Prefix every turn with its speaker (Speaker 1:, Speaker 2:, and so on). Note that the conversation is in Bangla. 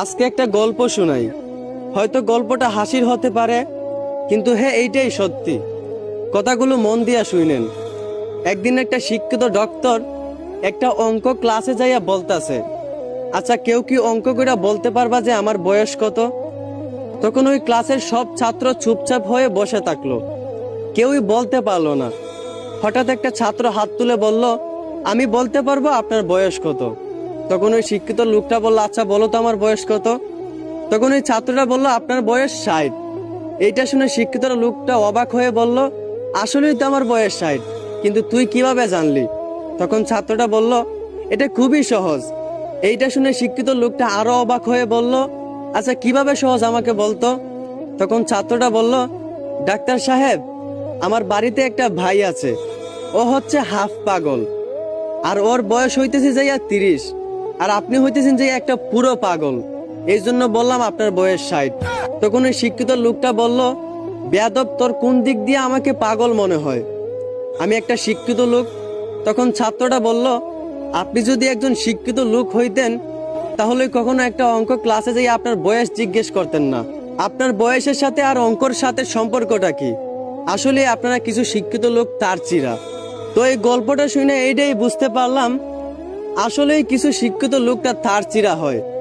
Speaker 1: আজকে একটা গল্প শোনাই। হয়তো গল্পটা হাসির হতে পারে, কিন্তু হ্যাঁ, এইটাই সত্যি। কথাগুলো মন দিয়া শুনেন। একদিন একটা শিক্ষিত ডক্টর একটা অঙ্ক ক্লাসে যাইয়া বলতাছে, আচ্ছা কেউ কি অঙ্ক কইরা বলতে পারবা যে আমার বয়স কত? তখন ওই ক্লাসের সব ছাত্র চুপচাপ হয়ে বসে থাকলো, কেউই বলতে পারলো না। হঠাৎ একটা ছাত্র হাত তুলে বলল, আমি বলতে পারবো আপনার বয়স কত। তখন ওই শিক্ষিত লোকটা বলল, আচ্ছা বলো তো আমার বয়স কত। তখন ওই ছাত্রটা বলল, আপনার বয়স 60। এইটা শুনে শিক্ষিত লোকটা অবাক হয়ে বলল, আসলেই তো আমার বয়স 60, কিন্তু তুই কিভাবে জানলি? তখন ছাত্রটা বলল, এটা খুবই সহজ। এইটা শুনে শিক্ষিত লোকটা আরো অবাক হয়ে বলল, আচ্ছা কিভাবে সহজ আমাকে বলতো। তখন ছাত্রটা বলল, ডাক্তার সাহেব, আমার বাড়িতে একটা ভাই আছে, ও হচ্ছে হাফ পাগল, আর ওর বয়স হইতেছে যাইয়া 30, আর আপনি হইতেছেন যে একটা পুরো পাগল। এই জন্য বললাম আপনার বয়স 60। তখন ওই শিক্ষিত লোকটা বলল, বেয়াদব, তোর কোন দিক দিয়ে আমাকে পাগল মনে হয়? আমি একটা শিক্ষিত লোক। তখন ছাত্রটা বলল, আপনি যদি একজন শিক্ষিত লোক হইতেন তাহলে কখনো একটা অঙ্ক ক্লাসে যাই আপনার বয়স জিজ্ঞেস করতেন না। আপনার বয়সের সাথে আর অঙ্কর সাথে সম্পর্কটা কি? আসলে আপনারা কিছু শিক্ষিত লোক তার চিরা। তো এই গল্পটা শুনে এইটাই বুঝতে পারলাম, আসলেই কিছু শিক্ষিত লোকটা তার চিরা হয়।